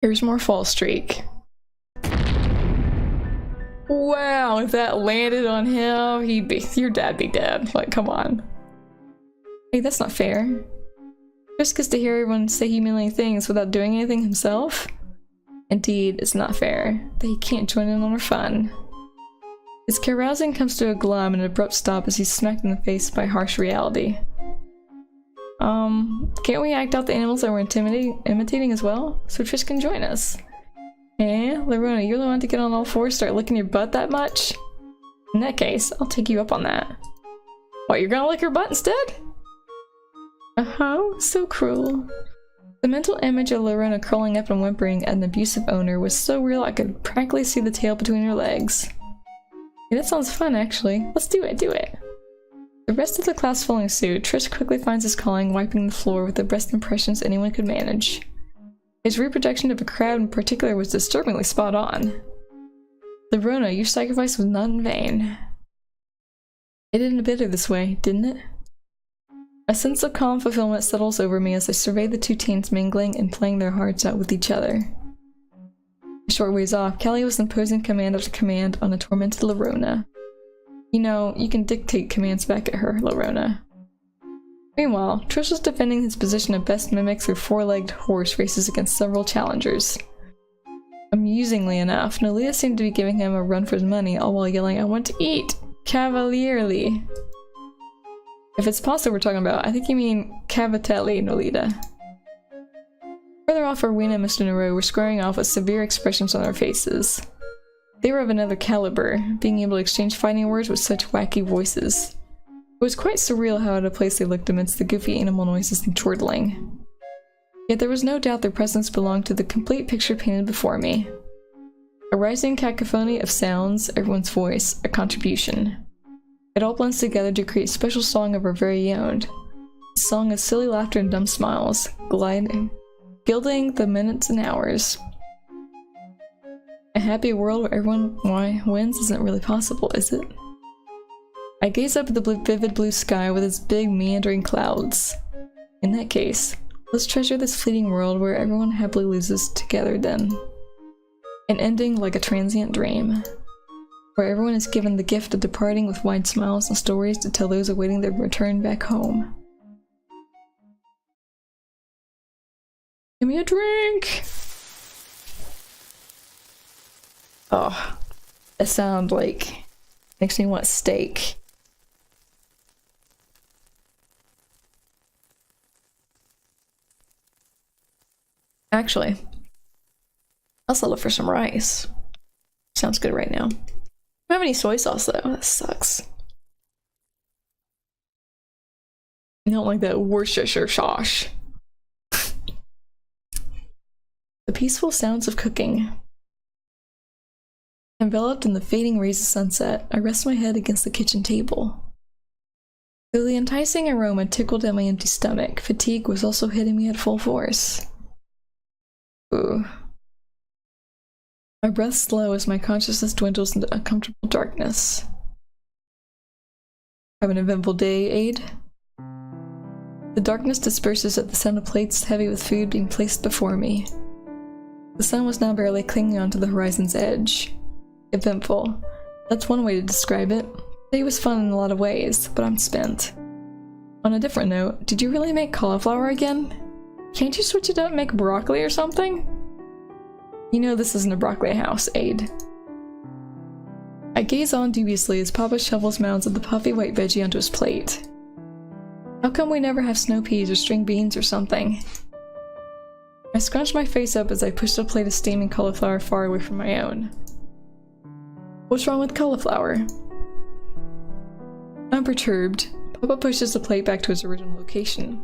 Here's more Fallstreak. Wow, if that landed on him, your dad'd be dead. Like, come on. Hey, that's not fair. Just gets to hear everyone say humiliating things without doing anything himself? Indeed, it's not fair that he can't join in on our fun. His carousing comes to a glum and an abrupt stop as he's smacked in the face by harsh reality. Can't we act out the animals that we're imitating as well? So Trish can join us. Eh? Lerona, you're the one to get on all fours, start licking your butt that much? In that case, I'll take you up on that. What, you're gonna lick her butt instead? Uh-huh, so cruel. The mental image of Lerona curling up and whimpering at an abusive owner was so real I could practically see the tail between her legs. Hey, that sounds fun, actually. Let's do it, do it. The rest of the class following suit, Trish quickly finds his calling, wiping the floor with the best impressions anyone could manage. His reproduction of a crowd in particular was disturbingly spot on. Lerona, your sacrifice was not in vain. It ended bitter this way, didn't it? A sense of calm fulfillment settles over me as I survey the two teens mingling and playing their hearts out with each other. A short ways off, Callie was imposing command after command on a tormented Lerona. You know, you can dictate commands back at her, Lerona. Meanwhile, Trish was defending his position of best mimic through four-legged horse races against several challengers. Amusingly enough, Nolita seemed to be giving him a run for his money, all while yelling, "I want to eat! Cavalierly!" If it's pasta we're talking about, I think you mean cavatelli, Nolita. Further off, Rowena and Mr. Nero were squaring off with severe expressions on their faces. They were of another caliber, being able to exchange fighting words with such wacky voices. It was quite surreal how out of place they looked amidst the goofy animal noises and chortling. Yet there was no doubt their presence belonged to the complete picture painted before me. A rising cacophony of sounds, everyone's voice, a contribution. It all blends together to create a special song of our very own. A song of silly laughter and dumb smiles, gilding the minutes and hours. A happy world where everyone wins isn't really possible, is it? I gaze up at the vivid blue sky with its big meandering clouds. In that case, let's treasure this fleeting world where everyone happily loses together then. An ending like a transient dream. Where everyone is given the gift of departing with wide smiles and stories to tell those awaiting their return back home. Give me a drink! Oh, that sound like makes me want steak. Actually, I'll settle for some rice. Sounds good right now. I don't have any soy sauce though, that sucks. I don't like that Worcestershire sauce. The peaceful sounds of cooking. Enveloped in the fading rays of sunset, I rest my head against the kitchen table. Though the enticing aroma tickled at my empty stomach, fatigue was also hitting me at full force. Ooh. My breath slow as my consciousness dwindles into uncomfortable darkness. Have an eventful day, Aid? The darkness disperses at the sound of plates heavy with food being placed before me. The sun was now barely clinging onto the horizon's edge. Eventful. That's one way to describe it. Today was fun in a lot of ways, but I'm spent. On a different note, did you really make cauliflower again? Can't you switch it up and make broccoli or something? You know this isn't a broccoli house, Aid. I gaze on dubiously as Papa shovels mounds of the puffy white veggie onto his plate. How come we never have snow peas or string beans or something? I scrunch my face up as I push the plate of steaming cauliflower far away from my own. What's wrong with cauliflower? Unperturbed, Papa pushes the plate back to its original location.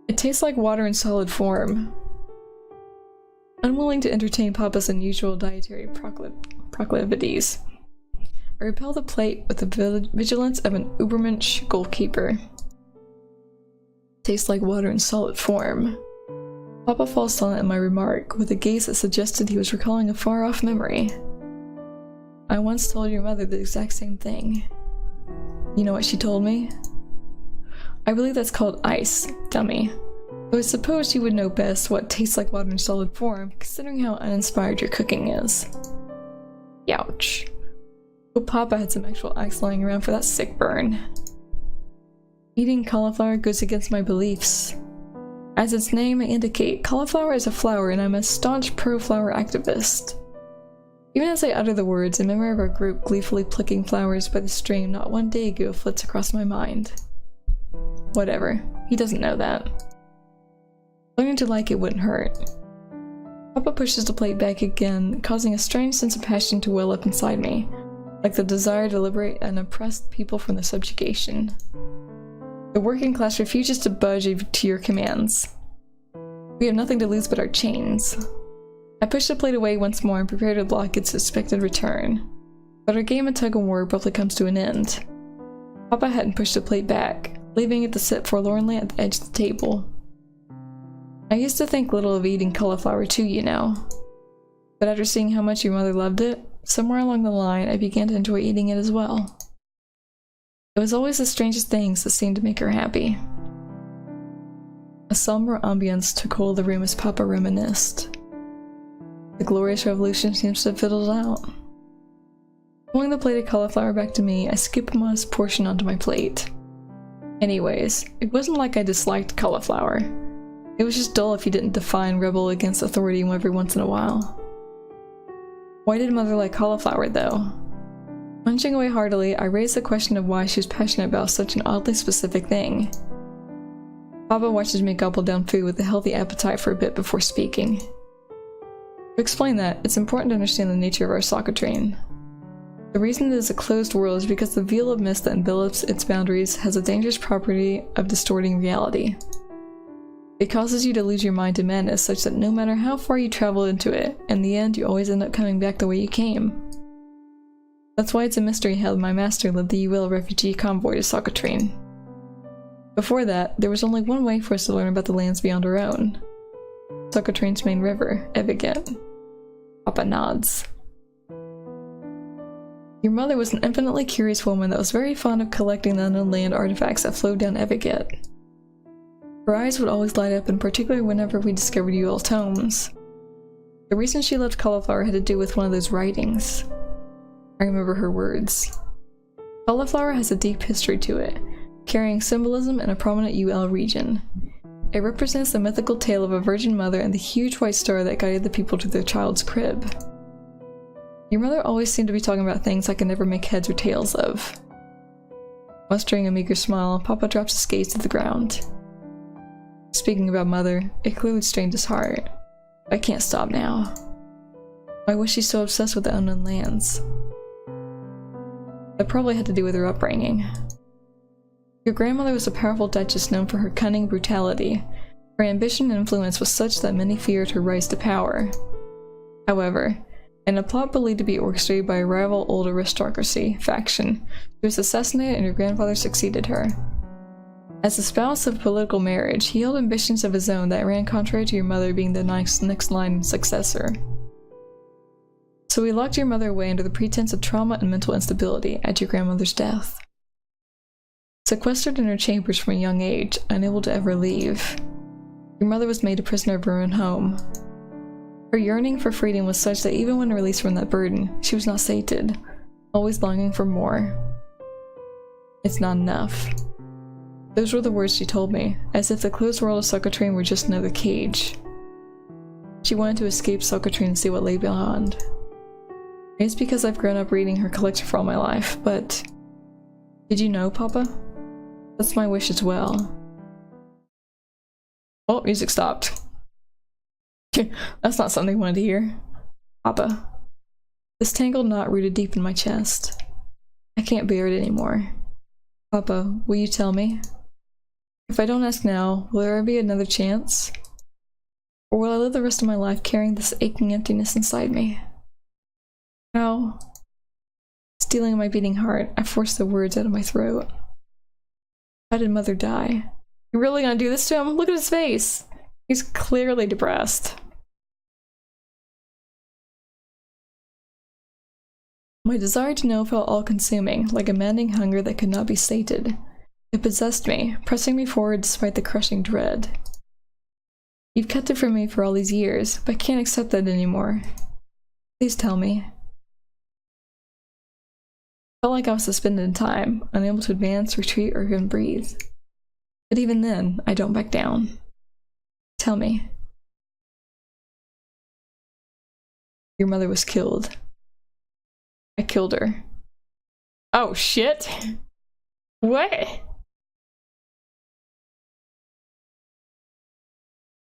It tastes like water in solid form. Unwilling to entertain Papa's unusual dietary proclivities, I repel the plate with the vigilance of an Ubermensch goalkeeper. Tastes like water in solid form. Papa falls silent at my remark, with a gaze that suggested he was recalling a far-off memory. I once told your mother the exact same thing. You know what she told me? I believe that's called ice, dummy. I suppose you would know best what tastes like water in solid form, considering how uninspired your cooking is. Youch. Oh, Papa had some actual axe lying around for that sick burn. Eating cauliflower goes against my beliefs. As its name may indicate, cauliflower is a flower and I'm a staunch pro-flower activist. Even as I utter the words, a memory of our group gleefully plucking flowers by the stream not one day ago flits across my mind. Whatever, he doesn't know that. Learning to like it wouldn't hurt. Papa pushes the plate back again, causing a strange sense of passion to well up inside me, like the desire to liberate an oppressed people from their subjugation. The working class refuses to budge to your commands. We have nothing to lose but our chains. I push the plate away once more and prepare to block its expected return. But our game of tug-of-war abruptly comes to an end. Papa hadn't pushed the plate back, leaving it to sit forlornly at the edge of the table. I used to think little of eating cauliflower too, you know. But after seeing how much your mother loved it, somewhere along the line I began to enjoy eating it as well. It was always the strangest things that seemed to make her happy. A somber ambience took hold of the room as Papa reminisced. The glorious revolution seems to have fiddled out. Pulling the plate of cauliflower back to me, I scooped a modest portion onto my plate. Anyways, it wasn't like I disliked cauliflower. It was just dull if you didn't defy and rebel against authority every once in a while. Why did Mother like cauliflower, though? Munching away heartily, I raised the question of why she was passionate about such an oddly specific thing. Papa watches me gobble down food with a healthy appetite for a bit before speaking. To explain that, it's important to understand the nature of our Socotrine. The reason it is a closed world is because the veil of mist that envelops its boundaries has a dangerous property of distorting reality. It causes you to lose your mind to madness such that no matter how far you travel into it, in the end you always end up coming back the way you came. That's why it's a mystery how my master led the UL refugee convoy to Socotrine. Before that, there was only one way for us to learn about the lands beyond our own. Socotrine's main river, Eviget. Papa nods. Your mother was an infinitely curious woman that was very fond of collecting the unknown land artifacts that flowed down Eviget. Her eyes would always light up, in particular whenever we discovered UL tomes. The reason she loved cauliflower had to do with one of those writings. I remember her words. Cauliflower has a deep history to it, carrying symbolism in a prominent UL region. It represents the mythical tale of a virgin mother and the huge white star that guided the people to their child's crib. Your mother always seemed to be talking about things I could never make heads or tails of. Mustering a meager smile, Papa drops his gaze to the ground. Speaking about Mother, it clearly strained his heart. I can't stop now. Why was she so obsessed with the unknown lands? That probably had to do with her upbringing. Your grandmother was a powerful duchess known for her cunning brutality. Her ambition and influence was such that many feared her rise to power. However, in a plot believed to be orchestrated by a rival old aristocracy faction, she was assassinated and your grandfather succeeded her. As the spouse of political marriage, he held ambitions of his own that ran contrary to your mother being the next line successor. So he locked your mother away under the pretense of trauma and mental instability at your grandmother's death. Sequestered in her chambers from a young age, unable to ever leave, your mother was made a prisoner of her own home. Her yearning for freedom was such that even when released from that burden, she was not sated, always longing for more. It's not enough. Those were the words she told me, as if the closed world of Socotrine were just another cage. She wanted to escape Socotrine and see what lay beyond. Maybe it's because I've grown up reading her collection for all my life, but... Did you know, Papa? That's my wish as well. Oh, music stopped. That's not something I wanted to hear. Papa. This tangled knot rooted deep in my chest. I can't bear it anymore. Papa, will you tell me? If I don't ask now, will there ever be another chance? Or will I live the rest of my life carrying this aching emptiness inside me? How? Stealing my beating heart, I forced the words out of my throat. How did Mother die? You really gonna do this to him? Look at his face! He's clearly depressed. My desire to know felt all-consuming, like a maddening hunger that could not be sated. It possessed me, pressing me forward despite the crushing dread. You've kept it from me for all these years, but I can't accept that anymore. Please tell me. Felt like I was suspended in time, unable to advance, retreat, or even breathe. But even then, I don't back down. Tell me. Your mother was killed. I killed her. Oh shit! What?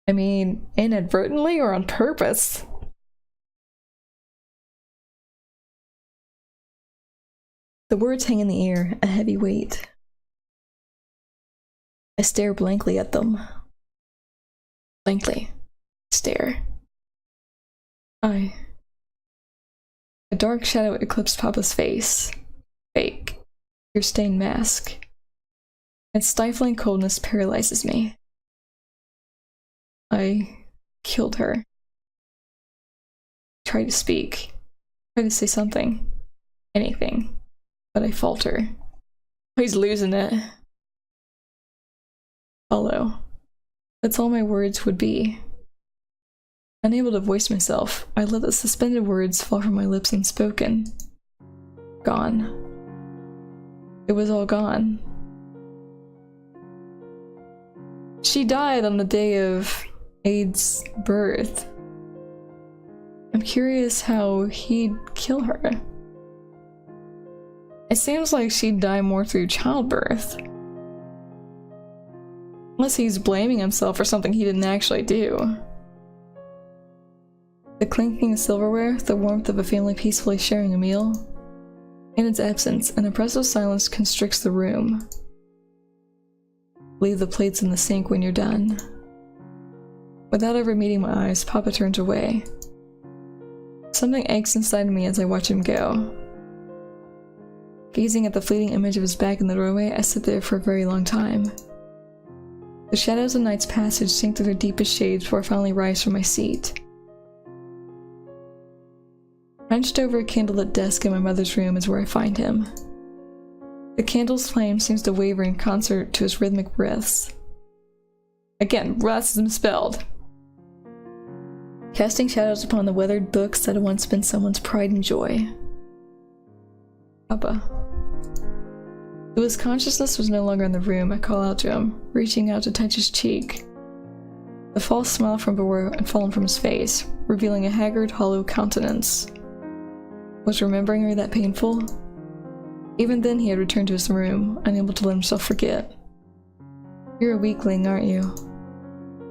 I mean, inadvertently or on purpose? The words hang in the air, a heavy weight. I stare blankly at them. Blankly. Stare. A dark shadow eclipsed Papa's face. Fake. Tear-stained mask. Its stifling coldness paralyzes me. I killed her. Tried to speak. Tried to say something. Anything. But I falter. He's losing it. Hollow. That's all my words would be. Unable to voice myself, I let the suspended words fall from my lips unspoken. Gone. It was all gone. She died on the day of Ade's birth. I'm curious how he'd kill her. It seems like she'd die more through childbirth. Unless he's blaming himself for something he didn't actually do. The clinking of silverware, the warmth of a family peacefully sharing a meal. In its absence, an oppressive silence constricts the room. Leave the plates in the sink when you're done. Without ever meeting my eyes, Papa turns away. Something aches inside me as I watch him go. Gazing at the fleeting image of his back in the doorway, I sit there for a very long time. The shadows of night's passage sink through their deepest shades before I finally rise from my seat. Hunched over a candlelit desk in my mother's room is where I find him. The candle's flame seems to waver in concert to his rhythmic breaths. Again, breaths is misspelled. Casting shadows upon the weathered books that had once been someone's pride and joy. Papa. Though his consciousness was no longer in the room, I call out to him, reaching out to touch his cheek. The false smile from before had fallen from his face, revealing a haggard, hollow countenance. Was remembering her that painful? Even then he had returned to his room, unable to let himself forget. You're a weakling, aren't you?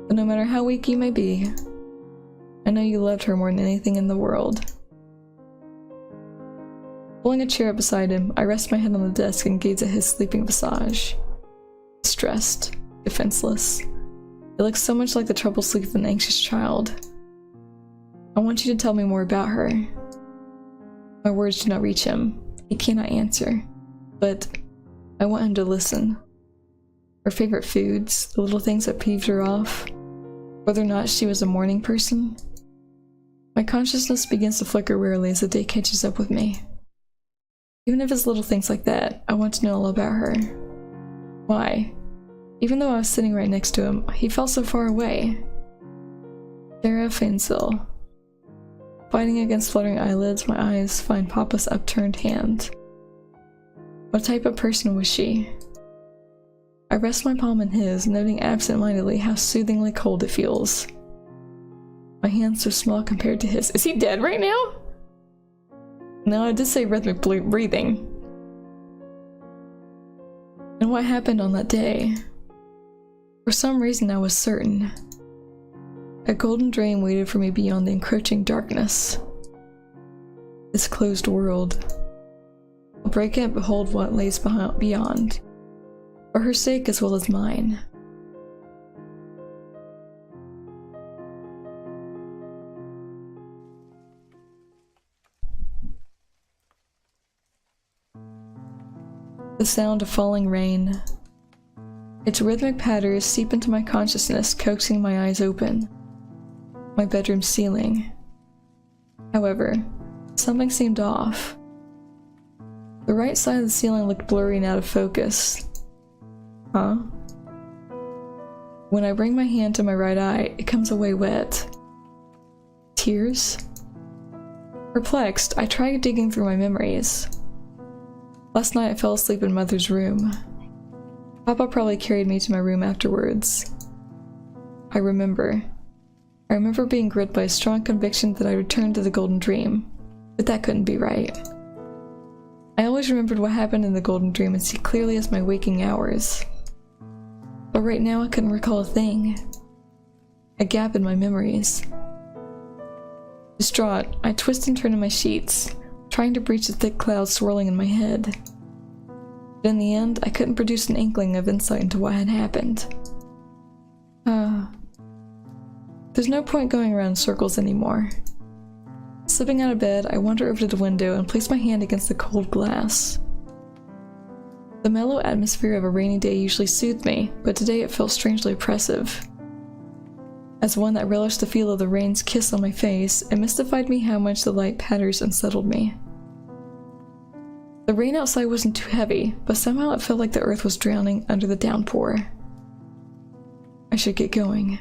But no matter how weak you may be, I know you loved her more than anything in the world. Pulling a chair up beside him, I rest my head on the desk and gaze at his sleeping visage. Stressed, defenseless. It looks so much like the troubled sleep of an anxious child. I want you to tell me more about her. My words do not reach him. He cannot answer. But I want him to listen. Her favorite foods, the little things that peeved her off, whether or not she was a morning person. My consciousness begins to flicker wearily as the day catches up with me. Even if it's little things like that, I want to know all about her. Why? Even though I was sitting right next to him, he felt so far away. Sarah Fainsill. Fighting against fluttering eyelids, my eyes find Papa's upturned hand. What type of person was she? I rest my palm in his, noting absent-mindedly how soothingly cold it feels. My hand's so small compared to his. Is he dead right now? No, I did say rhythmic breathing. And what happened on that day? For some reason I was certain. A golden dream waited for me beyond the encroaching darkness. This closed world. I'll break it and behold what lays beyond. For her sake as well as mine. The sound of falling rain. Its rhythmic patters seep into my consciousness, coaxing my eyes open. My bedroom ceiling. However, something seemed off. The right side of the ceiling looked blurry and out of focus. Huh? When I bring my hand to my right eye, it comes away wet. Tears? Perplexed, I try digging through my memories. Last night I fell asleep in Mother's room. Papa probably carried me to my room afterwards. I remember being gripped by a strong conviction that I returned to the Golden Dream, but that couldn't be right. I always remembered what happened in the Golden Dream and see clearly as my waking hours. But right now I couldn't recall a thing. A gap in my memories. Distraught, I twist and turn in my sheets, trying to breach the thick clouds swirling in my head. But in the end, I couldn't produce an inkling of insight into what had happened. There's no point going around in circles anymore. Slipping out of bed, I wander over to the window and place my hand against the cold glass. The mellow atmosphere of a rainy day usually soothed me, but today it felt strangely oppressive. As one that relished the feel of the rain's kiss on my face, it mystified me how much the light patters unsettled me. The rain outside wasn't too heavy, but somehow it felt like the earth was drowning under the downpour. I should get going.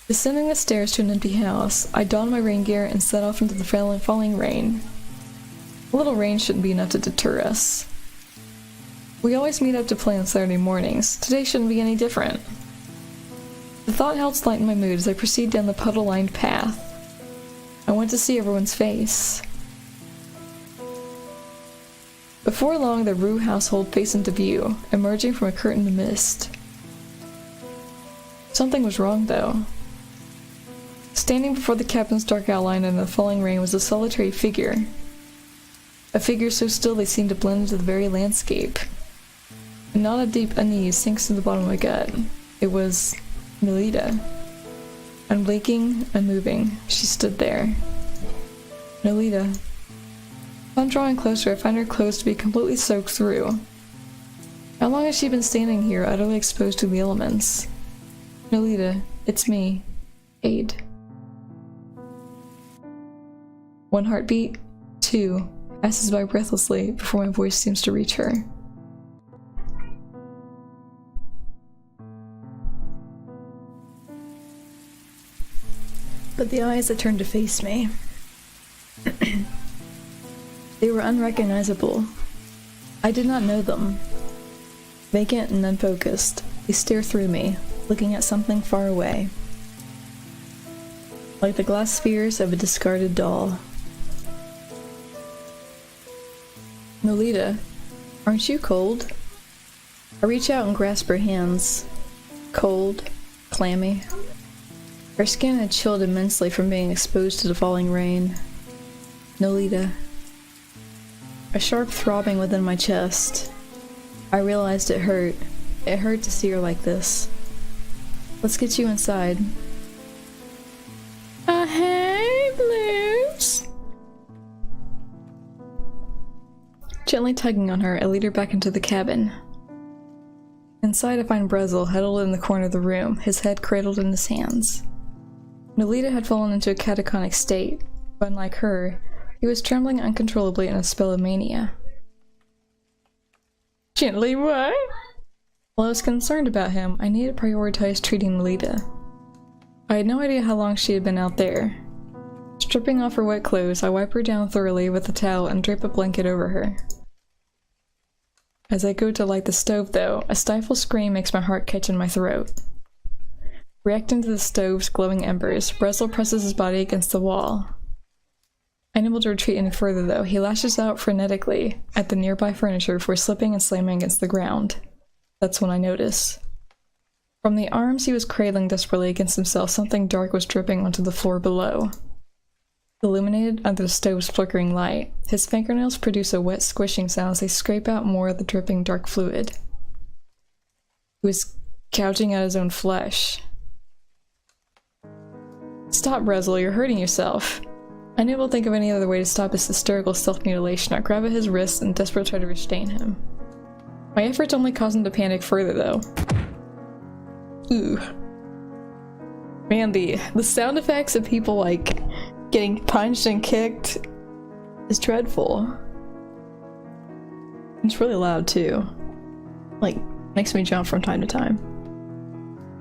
Descending the stairs to an empty house, I donned my rain gear and set off into the falling rain. A little rain shouldn't be enough to deter us. We always meet up to play on Saturday mornings. Today shouldn't be any different. The thought helps lighten my mood as I proceed down the puddle-lined path. I want to see everyone's face. Before long, the Rue household faced into view, emerging from a curtain of mist. Something was wrong, though. Standing before the cabin's dark outline in the falling rain was a solitary figure. A figure so still they seemed to blend into the very landscape. A knot of deep unease sinks to the bottom of my gut. It was Nolita. Unblinking, unmoving, she stood there. Nolita. Upon drawing closer, I find her clothes to be completely soaked through. How long has she been standing here, utterly exposed to the elements? Nolita, it's me. Aid. 1 heartbeat, 2, passes by breathlessly before my voice seems to reach her. But the eyes that turned to face me, they were unrecognizable. I did not know them. Vacant and unfocused, they stare through me, looking at something far away. Like the glass spheres of a discarded doll. Nolita, aren't you cold? I reach out and grasp her hands. Cold, clammy. Her skin had chilled immensely from being exposed to the falling rain. Nolita. A sharp throbbing within my chest. I realized it hurt. It hurt to see her like this. Let's get you inside. Hey, Blues! Gently tugging on her, I lead her back into the cabin. Inside I find Brezel huddled in the corner of the room, his head cradled in his hands. Nolita had fallen into a catatonic state, but unlike her, he was trembling uncontrollably in a spell of mania. Gently what? While I was concerned about him, I needed to prioritize treating Nolita. I had no idea how long she had been out there. Stripping off her wet clothes, I wipe her down thoroughly with a towel and drape a blanket over her. As I go to light the stove, though, a stifled scream makes my heart catch in my throat. Reacting to the stove's glowing embers, Brezel presses his body against the wall. Unable to retreat any further, though, he lashes out frenetically at the nearby furniture before slipping and slamming against the ground. That's when I notice. From the arms he was cradling desperately against himself, something dark was dripping onto the floor below. Illuminated under the stove's flickering light, his fingernails produce a wet squishing sound as they scrape out more of the dripping dark fluid. He was gouging at his own flesh. Stop, Brezel, you're hurting yourself. Unable to think of any other way to stop his hysterical self-mutilation, I grab at his wrists and desperately try to restrain him. My efforts only cause him to panic further, though. Ooh. Man, the sound effects of people, like, getting punched and kicked is dreadful. It's really loud too. Like, makes me jump from time to time.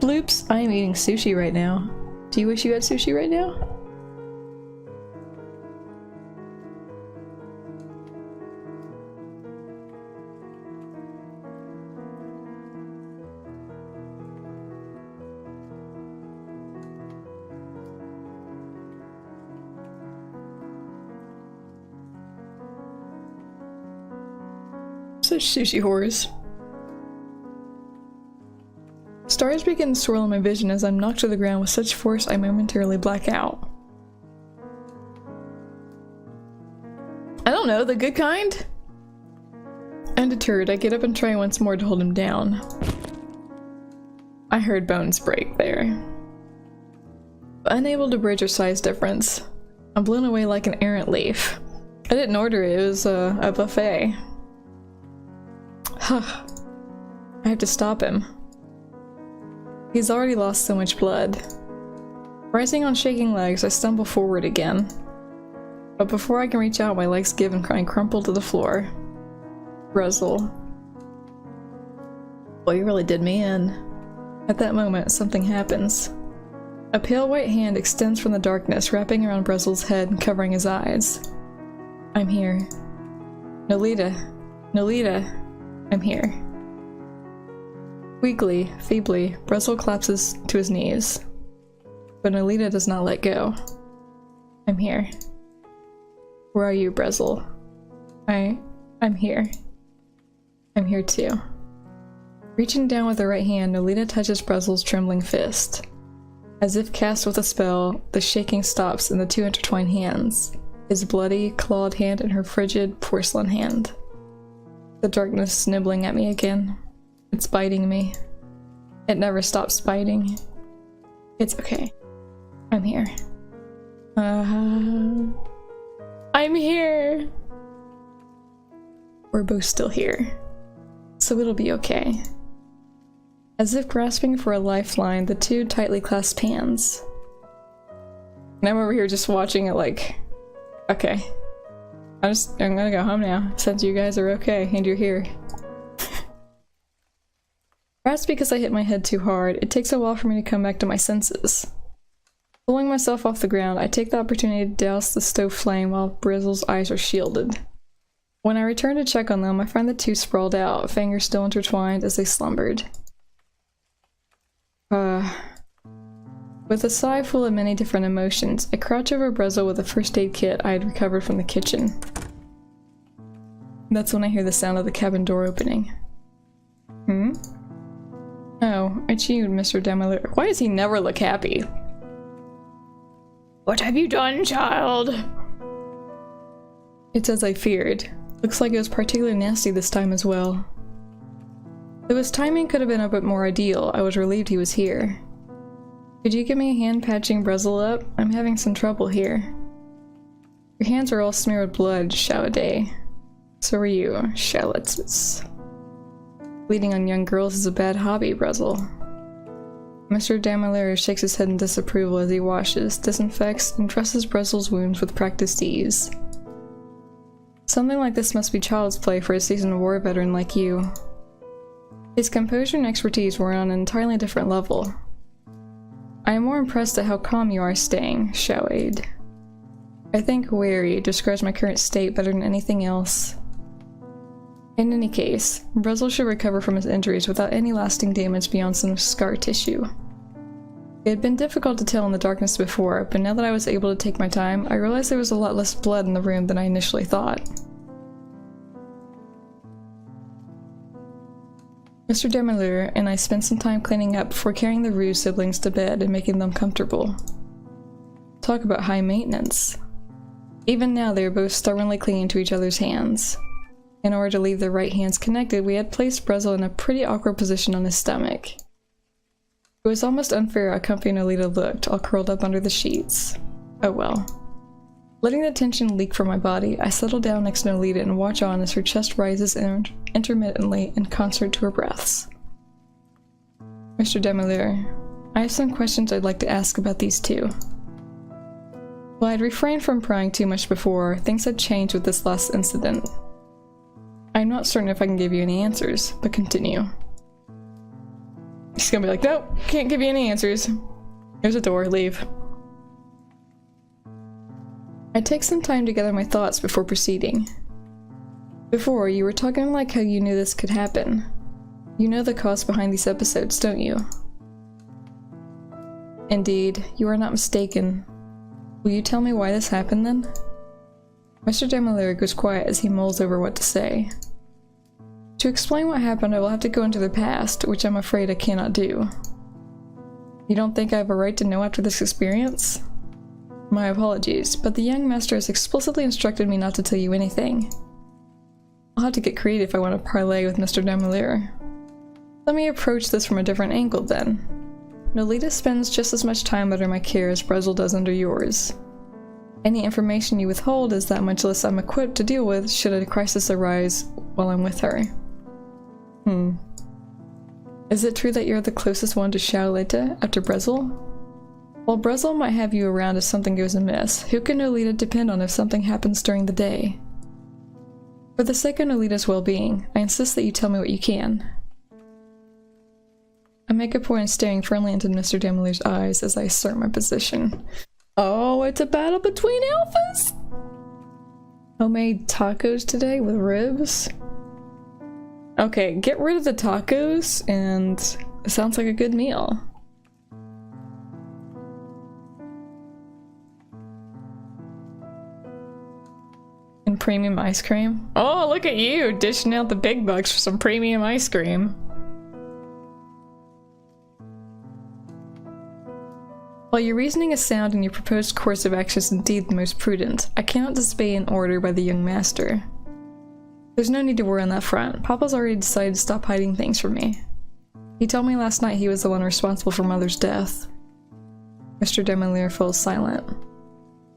Bloops, I am eating sushi right now. Do you wish you had sushi right now? Such sushi whores. Stars begin to swirl in my vision as I'm knocked to the ground with such force I momentarily black out. I don't know, the good kind? Undeterred, I get up and try once more to hold him down. I heard bones break there. Unable to bridge our size difference, I'm blown away like an errant leaf. I didn't order it, it was a buffet. I have to stop him. He's already lost so much blood. Rising on shaking legs, I stumble forward again. But before I can reach out, my legs give and I crumple to the floor. Ruzzle. Well, you really did me in. At that moment, something happens. A pale white hand extends from the darkness, wrapping around Brezel's head and covering his eyes. I'm here. Nolita. Nolita. I'm here. Weakly, feebly, Brezel collapses to his knees. But Nolita does not let go. I'm here. Where are you, Brezel? I'm here. I'm here too. Reaching down with the right hand, Nolita touches Brezel's trembling fist. As if cast with a spell, the shaking stops in the two intertwined hands, his bloody, clawed hand in her frigid porcelain hand. The darkness nibbling at me again. It's biting me. It never stops biting. It's okay. I'm here. I'm here! We're both still here. So it'll be okay. As if grasping for a lifeline, the two tightly clasped hands. And I'm over here just watching it like, okay. I'm gonna go home now, since you guys are okay and you're here. Perhaps because I hit my head too hard, it takes a while for me to come back to my senses. Pulling myself off the ground, I take the opportunity to douse the stove flame while Brezel's eyes are shielded. When I return to check on them, I find the two sprawled out, fingers still intertwined as they slumbered. With a sigh full of many different emotions, I crouch over Brezel with a first aid kit I had recovered from the kitchen. That's when I hear the sound of the cabin door opening. Oh, it's you, Mr. Demolier. Why does he never look happy? What have you done, child? It's as I feared. Looks like it was particularly nasty this time as well. Though his timing could have been a bit more ideal, I was relieved he was here. Could you give me a hand patching Brezel up? I'm having some trouble here. Your hands are all smeared with blood, Shaladay. So are you, Shalatus. Bleeding on young girls is a bad hobby, Brezel. Mr. Demolier shakes his head in disapproval as he washes, disinfects, and dresses Brezel's wounds with practiced ease. Something like this must be child's play for a seasoned war veteran like you. His composure and expertise were on an entirely different level. I am more impressed at how calm you are staying, Shawade. I think wary describes my current state better than anything else. In any case, Brezel should recover from his injuries without any lasting damage beyond some scar tissue. It had been difficult to tell in the darkness before, but now that I was able to take my time, I realized there was a lot less blood in the room than I initially thought. Mr. Demolier and I spent some time cleaning up before carrying the Rue siblings to bed and making them comfortable. Talk about high maintenance. Even now they are both stubbornly clinging to each other's hands. In order to leave their right hands connected, we had placed Brezel in a pretty awkward position on his stomach. It was almost unfair how comfy Nolita looked, all curled up under the sheets. Oh well. Letting the tension leak from my body, I settle down next to Nolita and watch on as her chest rises intermittently in concert to her breaths. Mr. Demolier, I have some questions I'd like to ask about these two. While I'd refrained from prying too much before, things had changed with this last incident. I'm not certain if I can give you any answers, but continue. She's gonna be like, nope, can't give you any answers. Here's a door, leave. I'd take some time to gather my thoughts before proceeding. Before, you were talking like how you knew this could happen. You know the cause behind these episodes, don't you? Indeed, you are not mistaken. Will you tell me why this happened then? Mr. Demolier goes quiet as he mulls over what to say. To explain what happened, I will have to go into the past, which I'm afraid I cannot do. You don't think I have a right to know after this experience? My apologies, but the young master has explicitly instructed me not to tell you anything. I'll have to get creative if I want to parley with Mr. Demolier. Let me approach this from a different angle then. Nolita spends just as much time under my care as Brezel does under yours. Any information you withhold is that much less I'm equipped to deal with should a crisis arise while I'm with her. Is it true that you're the closest one to Charlotte after Brezel? While Brezel might have you around if something goes amiss, who can Nolita depend on if something happens during the day? For the sake of Nolita's well-being, I insist that you tell me what you can. I make a point of staring firmly into Mr. Demolier's eyes as I assert my position. Oh, it's a battle between alphas! Homemade tacos today with ribs? Okay, get rid of the tacos and it sounds like a good meal. And premium ice cream? Oh, look at you dishing out the big bucks for some premium ice cream. While your reasoning is sound and your proposed course of action is indeed the most prudent, I cannot disobey an order by the young master. There's no need to worry on that front. Papa's already decided to stop hiding things from me. He told me last night he was the one responsible for Mother's death. Mr. Demolier falls silent.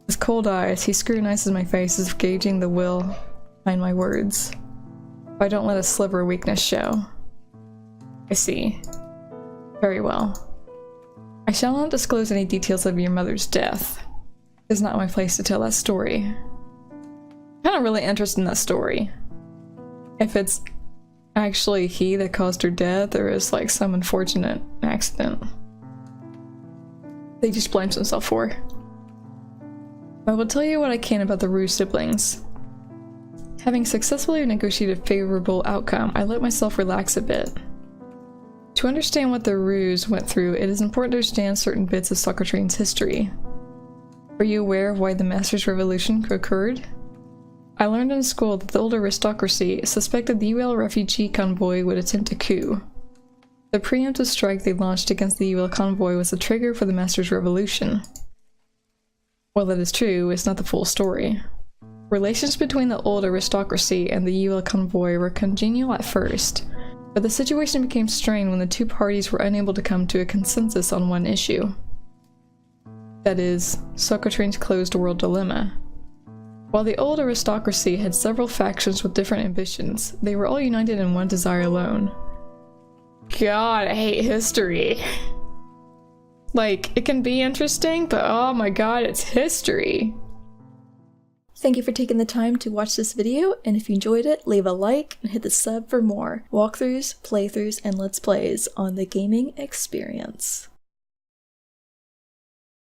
With cold eyes, he scrutinizes my face as if gauging the will behind my words. I don't let a sliver of weakness show. I see. Very well. I shall not disclose any details of your mother's death. It is not my place to tell that story. I'm kind of really interested in that story. If it's actually he that caused her death, or is like some unfortunate accident they just blames himself for. I will tell you what I can about the Rue siblings. Having successfully negotiated a favorable outcome, I let myself relax a bit. To understand what the Rues went through, it is important to understand certain bits of Socotrine's history. Are you aware of why the Master's Revolution occurred? I learned in school that the old aristocracy suspected the UL refugee convoy would attempt a coup. The preemptive strike they launched against the UL convoy was the trigger for the Master's Revolution. While that is true, it's not the full story. Relations between the old aristocracy and the UL convoy were congenial at first, but the situation became strained when the two parties were unable to come to a consensus on one issue. That is, Socotrine's closed world dilemma. While the old aristocracy had several factions with different ambitions, they were all united in one desire alone. God, I hate history. Like, it can be interesting, but oh my god, it's history. Thank you for taking the time to watch this video, and if you enjoyed it, leave a like and hit the sub for more walkthroughs, playthroughs, and let's plays on the gaming experience.